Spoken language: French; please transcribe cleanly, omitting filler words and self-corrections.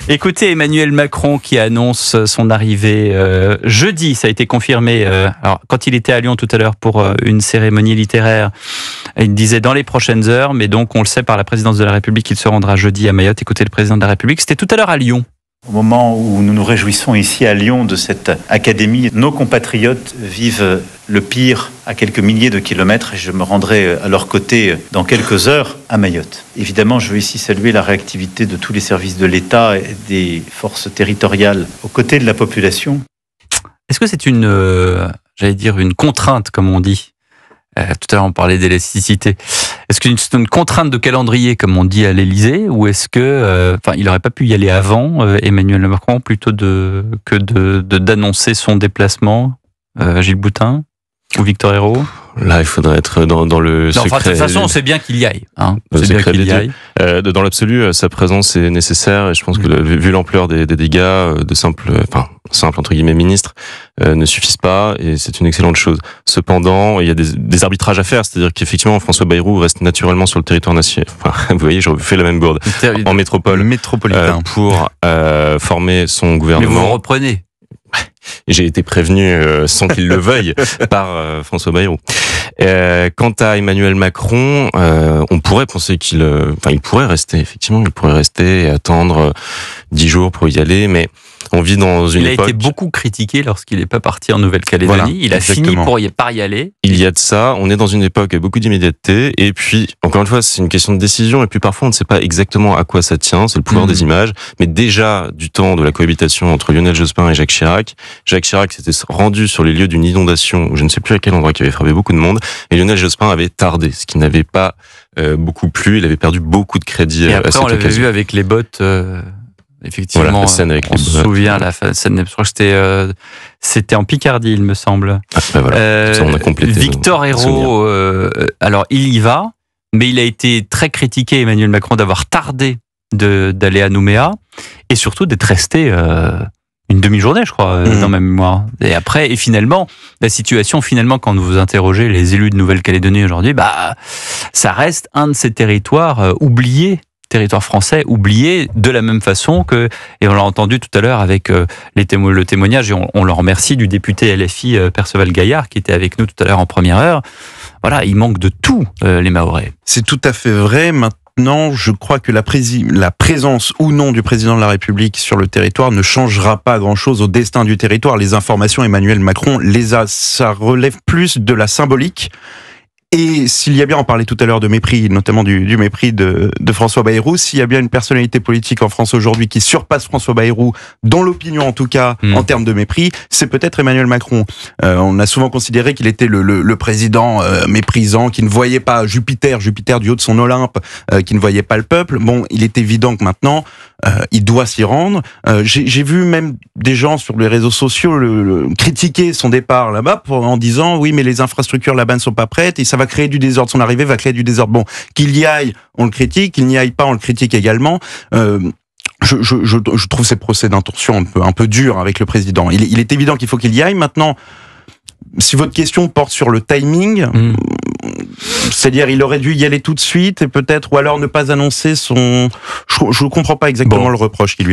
Écoutez Emmanuel Macron qui annonce son arrivée jeudi, ça a été confirmé. Alors, quand il était à Lyon tout à l'heure pour une cérémonie littéraire, il disait dans les prochaines heures, mais donc on le sait par la présidence de la République qu'il se rendra jeudi à Mayotte. Écoutez le président de la République, c'était tout à l'heure à Lyon. Au moment où nous nous réjouissons ici à Lyon de cette académie, nos compatriotes vivent le pire à quelques milliers de kilomètres et je me rendrai à leur côté dans quelques heures à Mayotte. Évidemment, je veux ici saluer la réactivité de tous les services de l'État et des forces territoriales aux côtés de la population. Est-ce que c'est une contrainte, comme on dit ? Tout à l'heure, on parlait d'élasticité. Est-ce que c'est une contrainte de calendrier, comme on dit à l'Élysée, ou est-ce que, il n'aurait pas pu y aller avant, Emmanuel Macron, plutôt d'annoncer son déplacement, Gilles Boutin ou Victor Hérault ? Là, il faudrait être dans le secret. De toute façon, on sait bien qu'il y aille. Dans l'absolu, sa présence est nécessaire et je pense que vu l'ampleur des dégâts, de simple entre guillemets ministres ne suffisent pas et c'est une excellente chose. Cependant, il y a des arbitrages à faire, c'est-à-dire qu'effectivement François Bayrou reste naturellement sur le territoire national. Vous voyez, je fais la même bourde en métropolitain pour former son gouvernement. Mais vous reprenez. J'ai été prévenu sans qu'il le veuille par François Bayrou. Quant à Emmanuel Macron, on pourrait penser il pourrait rester, effectivement, il pourrait rester et attendre 10 jours pour y aller, mais on vit dans une époque... Il a été beaucoup critiqué lorsqu'il n'est pas parti en Nouvelle-Calédonie. Voilà, il a fini par y aller. Il y a de ça. On est dans une époque avec beaucoup d'immédiateté. Et puis, encore une fois, c'est une question de décision. Et puis parfois, on ne sait pas exactement à quoi ça tient. C'est le pouvoir des images. Mais déjà, du temps de la cohabitation entre Lionel Jospin et Jacques Chirac s'était rendu sur les lieux d'une inondation, où je ne sais plus à quel endroit, qui avait frappé beaucoup de monde. Et Lionel Jospin avait tardé, ce qui n'avait pas beaucoup plu. Il avait perdu beaucoup de crédit à cette occasion. Et après, on l'avait vu avec les bottes... Effectivement, voilà, la scène avec on se souvient la scène. Je crois que c'était en Picardie, il me semble. Voilà. Ça, on a complété. Victor Hérault, alors il y va, mais il a été très critiqué, Emmanuel Macron, d'avoir tardé d'aller à Nouméa et surtout d'être resté une demi-journée, je crois, dans ma mémoire. Et finalement, la situation, quand vous interrogez les élus de Nouvelle-Calédonie aujourd'hui, ça reste un de ces territoires oubliés. Territoire français oublié de la même façon que, et on l'a entendu tout à l'heure avec le témoignage, et on le remercie, du député LFI Perceval Gaillard qui était avec nous tout à l'heure en première heure. Voilà, il manque de tout, les Mahorais. C'est tout à fait vrai. Maintenant, je crois que la présence ou non du président de la République sur le territoire ne changera pas grand-chose au destin du territoire. Les informations, Emmanuel Macron les a. Ça relève plus de la symbolique. Et s'il y a bien, on parlait tout à l'heure de mépris, notamment du mépris de François Bayrou, s'il y a bien une personnalité politique en France aujourd'hui qui surpasse François Bayrou, dans l'opinion en tout cas, en termes de mépris, c'est peut-être Emmanuel Macron. On a souvent considéré qu'il était le président méprisant, qui ne voyait pas Jupiter du haut de son Olympe, qui ne voyait pas le peuple. Bon, il est évident que maintenant, il doit s'y rendre. J'ai vu même des gens sur les réseaux sociaux critiquer son départ là-bas en disant oui, mais les infrastructures là-bas ne sont pas prêtes et ça va créer du désordre. Son arrivée va créer du désordre. Bon, qu'il y aille, on le critique. Qu'il n'y aille pas, on le critique également. Je trouve ces procès d'intention un peu durs avec le président. Il est évident qu'il faut qu'il y aille. Maintenant, si votre question porte sur le timing, c'est-à-dire il aurait dû y aller tout de suite et peut-être, ou alors ne pas annoncer son... Je comprends pas exactement le reproche qu'il lui est fait.